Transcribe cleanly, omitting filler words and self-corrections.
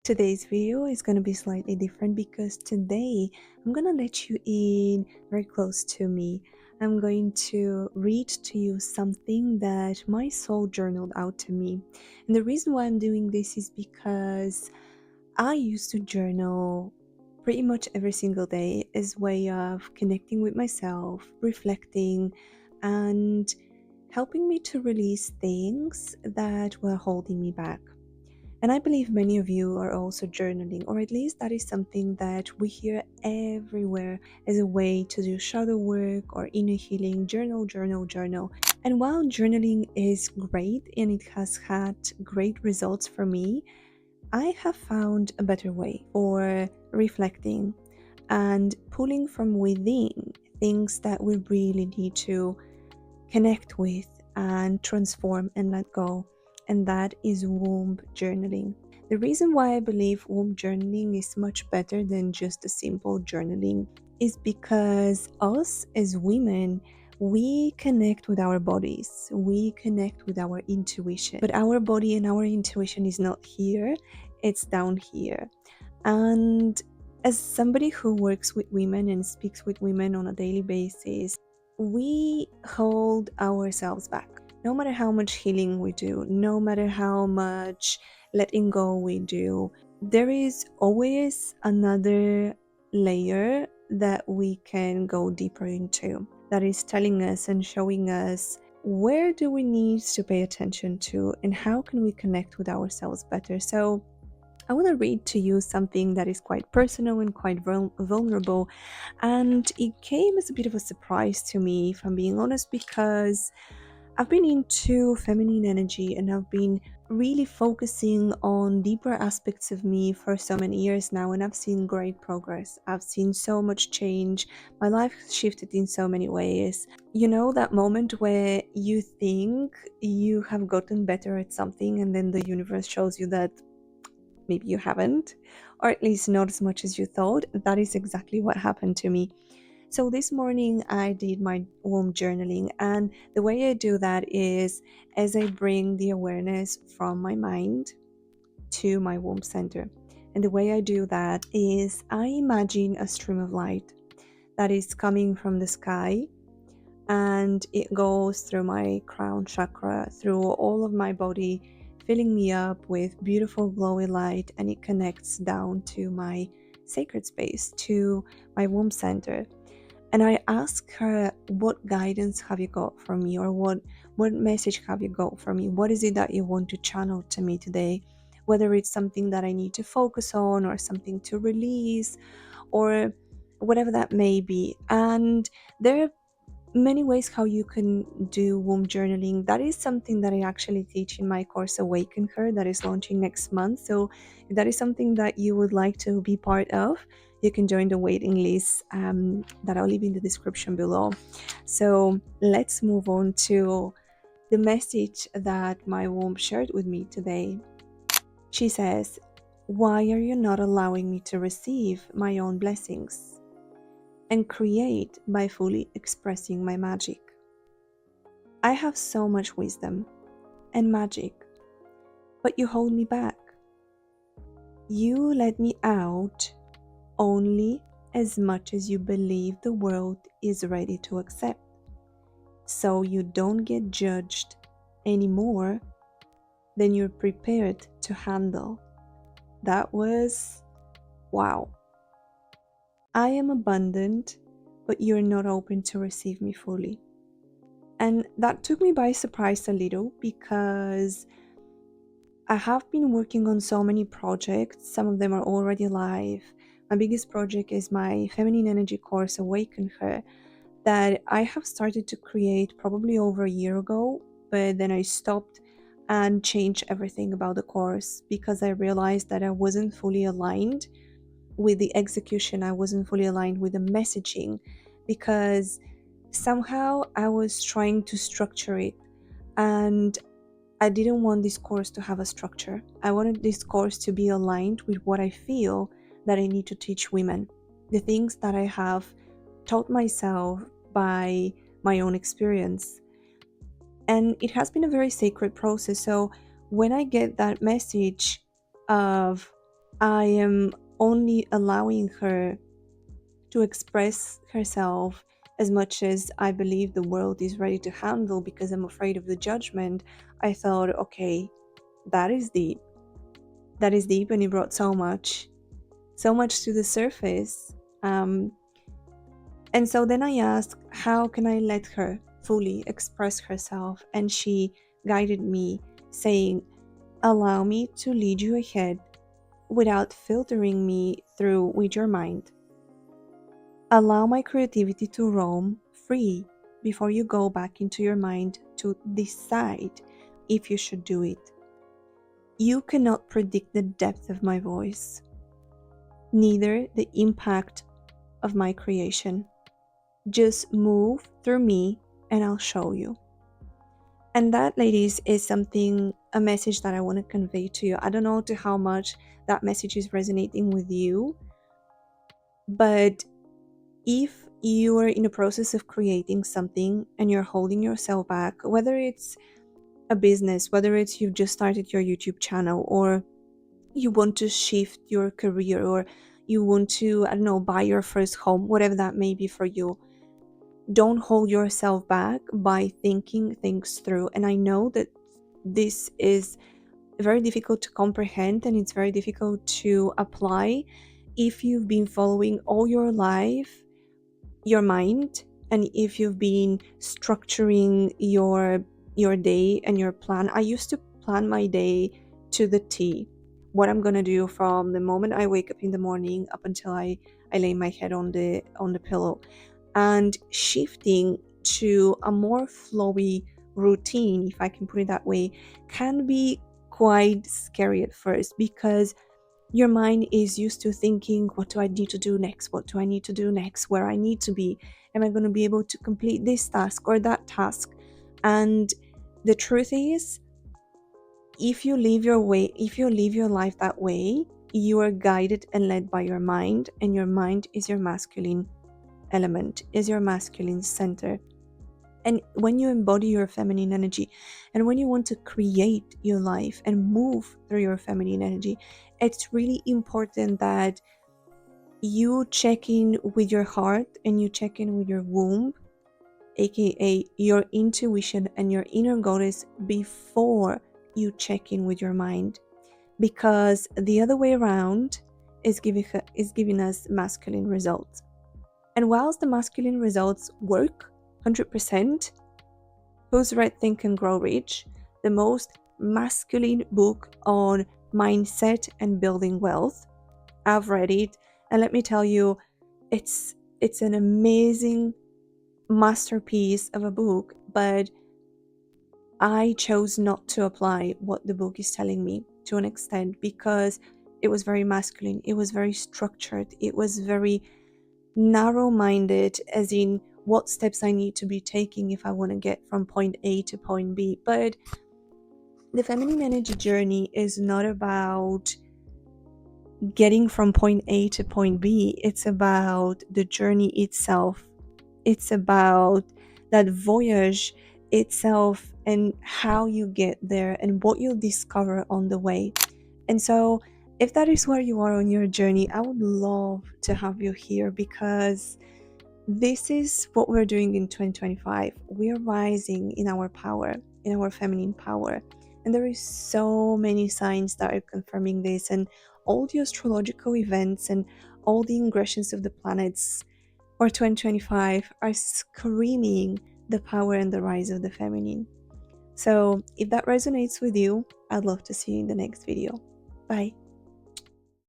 Today's video is going to be slightly different because today I'm going to let you in very close to me. I'm going to read to you something that my soul journaled out to me. And the reason why I'm doing this is because I used to journal pretty much every single day as way of connecting with myself, reflecting, and helping me to release things that were holding me back. And I believe many of you are also journaling, or at least that is something that we hear everywhere as a way to do shadow work or inner healing. Journal, journal, journal. And while journaling is great and it has had great results for me, I have found a better way for reflecting and pulling from within things that we really need to connect with and transform and let go. And that is womb journaling. The reason why I believe womb journaling is much better than just a simple journaling is because us as women, we connect with our bodies, we connect with our intuition, but our body and our intuition is not here, it's down here. And as somebody who works with women and speaks with women on a daily basis, we hold ourselves back. No matter how much healing we do, no matter how much letting go we do, there is always another layer that we can go deeper into that is telling us and showing us where do we need to pay attention to and how can we connect with ourselves better. So I want to read to you something that is quite personal and quite vulnerable. And it came as a bit of a surprise to me, if I'm being honest, because I've been into feminine energy and I've been really focusing on deeper aspects of me for so many years now. And I've seen great progress. I've seen so much change. My life has shifted in so many ways. You know, that moment where you think you have gotten better at something, and then the universe shows you that maybe you haven't, or at least not as much as you thought. That is exactly what happened to me. So this morning I did my womb journaling, and the way I do that is as I bring the awareness from my mind to my womb center. And the way I do that is I imagine a stream of light that is coming from the sky, and it goes through my crown chakra, through all of my body, filling me up with beautiful glowy light, and it connects down to my sacred space, to my womb center. And I ask her, what guidance have you got for me, or what message have you got for me? What is it that you want to channel to me today? Whether it's something that I need to focus on or something to release, or whatever that may be. And there are many ways how you can do womb journaling. That is something that I actually teach in my course Awaken Her, that is launching next month. So if that is something that you would like to be part of, you can join the waiting list that I'll leave in the description below. So let's move on to the message that my womb shared with me today. She says, why are you not allowing me to receive my own blessings and create by fully expressing my magic? I have so much wisdom and magic, but you hold me back. You let me out only as much as you believe the world is ready to accept. So you don't get judged any more than you're prepared to handle. That was wow. I am abundant, but you're not open to receive me fully. And that took me by surprise a little because I have been working on so many projects. Some of them are already live. My biggest project is my feminine energy course, Awaken Her, that I have started to create probably over a year ago, but then I stopped and changed everything about the course because I realized that I wasn't fully aligned with the execution. I wasn't fully aligned with the messaging because somehow I was trying to structure it, and I didn't want this course to have a structure. I wanted this course to be aligned with what I feel that I need to teach women, the things that I have taught myself by my own experience. And it has been a very sacred process. So when I get that message of I am only allowing her to express herself as much as I believe the world is ready to handle because I'm afraid of the judgment. I thought, okay, that is deep. That is deep, and it brought so much to the surface. Um, and so then I asked, how can I let her fully express herself? And she guided me, saying, allow me to lead you ahead without filtering me through with your mind. Allow my creativity to roam free before you go back into your mind to decide if you should do it. You cannot predict the depth of my voice, neither the impact of my creation. Just move through me and I'll show you. And that, ladies, is something, a message that I want to convey to you. I don't know to how much that message is resonating with you, but if you are in a process of creating something and you're holding yourself back, whether it's a business, whether it's you've just started your YouTube channel, or you want to shift your career, or you want to, I don't know, buy your first home, whatever that may be for you, don't hold yourself back by thinking things through. And I know that this is very difficult to comprehend and it's very difficult to apply if you've been following all your life your mind, and if you've been structuring your day and your plan. I used to plan my day to the T, what I'm going to do from the moment I wake up in the morning up until I lay my head on the pillow. And shifting to a more flowy routine, if I can put it that way, can be quite scary at first because your mind is used to thinking, what do I need to do next? What do I need to do next? Where I need to be? Am I going to be able to complete this task or that task? And the truth is, if you live your life that way, you are guided and led by your mind, and your mind is your masculine element, is your masculine center. And when you embody your feminine energy and when you want to create your life and move through your feminine energy, it's really important that you check in with your heart and you check in with your womb, aka your intuition and your inner goddess, before you check in with your mind. Because the other way around is giving us masculine results. And whilst the masculine results work 100%, Who's Red Think and Grow Rich, the most masculine book on mindset and building wealth. I've read it, and let me tell you, it's an amazing masterpiece of a book, but I chose not to apply what the book is telling me to an extent because it was very masculine, it was very structured, it was very narrow-minded, as in what steps I need to be taking if I want to get from point A to point B. But the feminine energy journey is not about getting from point A to point B. It's about the journey itself. It's about that voyage itself and how you get there and what you'll discover on the way. And so, if that is where you are on your journey, I would love to have you here because this is what we're doing in 2025. We're rising in our power, in our feminine power. And there is so many signs that are confirming this, and all the astrological events and all the ingressions of the planets for 2025 are screaming the power and the rise of the feminine. So if that resonates with you, I'd love to see you in the next video. Bye.